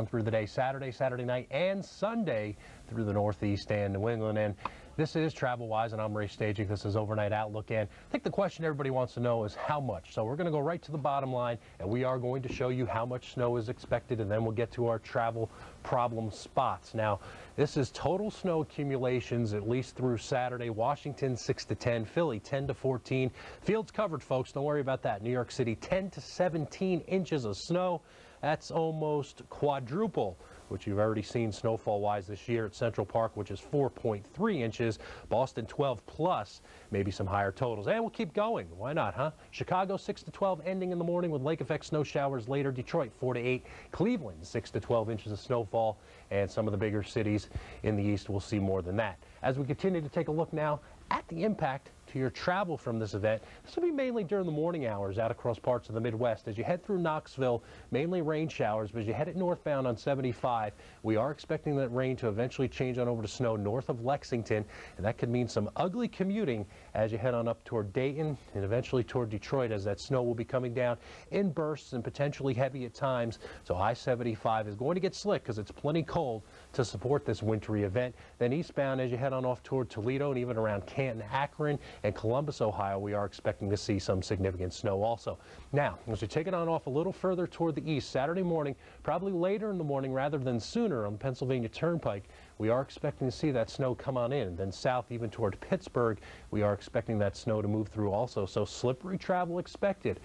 through the day, Saturday night, and Sunday through the Northeast and New England. And this is TravelWise, and I'm Ray Staging. This is Overnight Outlook, and I think the question everybody wants to know is how much. So we're going to go right to the bottom line, and we are going to show you how much snow is expected, and then we'll get to our travel problem spots. Now, this is total snow accumulations at least through Saturday. Washington 6 to 10, Philly 10 to 14. Fields covered, folks. Don't worry about that. New York City 10 to 17 inches of snow. That's almost quadruple, which you've already seen snowfall-wise this year at Central Park, which is 4.3 inches. Boston 12 plus, maybe some higher totals. And we'll keep going. Why not, huh? Chicago 6 to 12, ending in the morning with lake effect snow showers later. Detroit 4 to 8. Cleveland 6 to 12 inches of snowfall. And some of the bigger cities in the east will see more than that. As we continue to take a look now at the impact to your travel from this event. This will be mainly during the morning hours out across parts of the Midwest. As you head through Knoxville, mainly rain showers, but as you head it northbound on 75, we are expecting that rain to eventually change on over to snow north of Lexington, and that could mean some ugly commuting as you head on up toward Dayton and eventually toward Detroit, as that snow will be coming down in bursts and potentially heavy at times. So I-75 is going to get slick because it's plenty cold to support this wintry event. Then eastbound as you head on off toward Toledo and even around Canton, Akron, and Columbus, Ohio, we are expecting to see some significant snow also. Now, as we take it on off a little further toward the east, Saturday morning, probably later in the morning rather than sooner on the Pennsylvania Turnpike, we are expecting to see that snow come on in. Then south even toward Pittsburgh, we are expecting that snow to move through also. So slippery travel expected.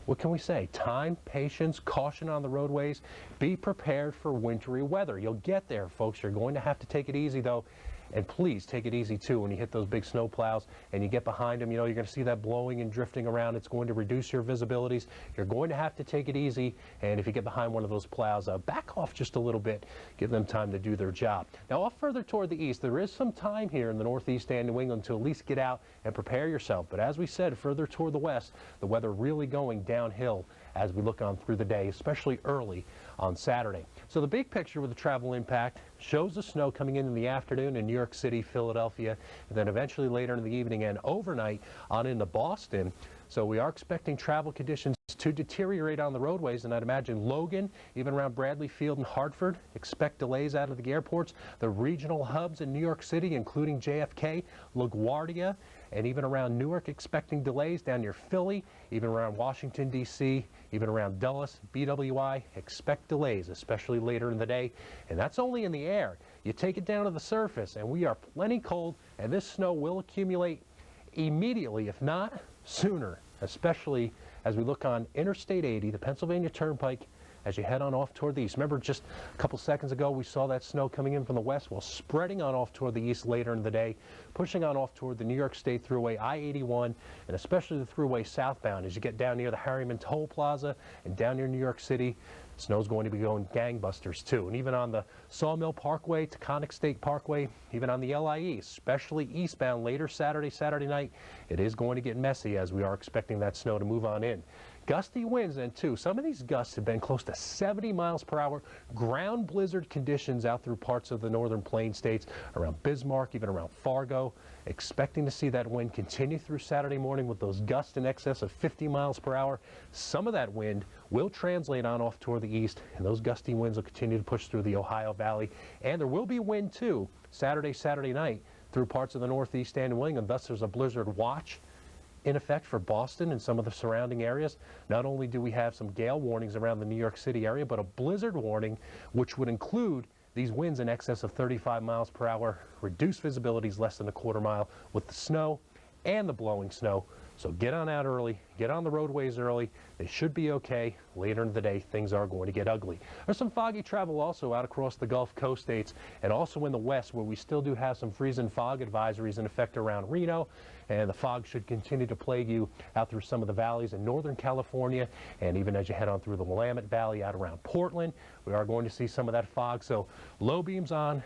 What can we say? Time, patience, caution on the roadways. Be prepared for wintry weather. You'll get there, folks. You're going to have to take it easy, though. And please take it easy, too, when you hit those big snow plows and you get behind them. You know, you're going to see that blowing and drifting around. It's going to reduce your visibilities. You're going to have to take it easy. And if you get behind one of those plows, back off just a little bit. Give them time to do their job. Now, off further toward the east, there is some time here in the Northeast and New England to at least get out and prepare yourself. But as we said, further toward the west, the weather really going downhill as we look on through the day, especially early on Saturday. So the big picture with the travel impact shows the snow coming in the afternoon in New York City, Philadelphia, and then eventually later in the evening and overnight on into Boston. So we are expecting travel conditions to deteriorate on the roadways, and I'd imagine Logan, even around Bradley Field and Hartford, expect delays out of the airports. The regional hubs in New York City, including JFK, LaGuardia, and even around Newark, expecting delays down near Philly, even around Washington, D.C., even around Dulles, BWI, expect delays, especially later in the day. And that's only in the air. You take it down to the surface, and we are plenty cold, and this snow will accumulate immediately, if not sooner, especially as we look on Interstate 80, the Pennsylvania Turnpike, as you head on off toward the east. Remember, just a couple seconds ago, we saw that snow coming in from the west, well, spreading on off toward the east later in the day, pushing on off toward the New York State Thruway, I-81, and especially the Thruway southbound. As you get down near the Harriman Toll Plaza and down near New York City, snow's going to be going gangbusters, too. And even on the Sawmill Parkway, Taconic State Parkway, even on the LIE, especially eastbound later Saturday night, it is going to get messy as we are expecting that snow to move on in. Gusty winds then, too. Some of these gusts have been close to 70 miles per hour. Ground blizzard conditions out through parts of the northern plain states, around Bismarck, even around Fargo. Expecting to see that wind continue through Saturday morning with those gusts in excess of 50 miles per hour. Some of that wind will translate on off toward the east, and those gusty winds will continue to push through the Ohio Valley. And there will be wind, too, Saturday night through parts of the Northeast and New England. Thus, there's a blizzard watch in effect for Boston and some of the surrounding areas. Not only do we have some gale warnings around the New York City area, but a blizzard warning, which would include these winds in excess of 35 miles per hour, reduced visibilities less than a quarter mile with the snow and the blowing snow. So get on out early, get on the roadways early. They should be okay. Later in the day, things are going to get ugly. There's some foggy travel also out across the Gulf Coast states and also in the west, where we still do have some freeze and fog advisories in effect around Reno. And the fog should continue to plague you out through some of the valleys in Northern California, and even as you head on through the Willamette Valley out around Portland, we are going to see some of that fog. So low beams on,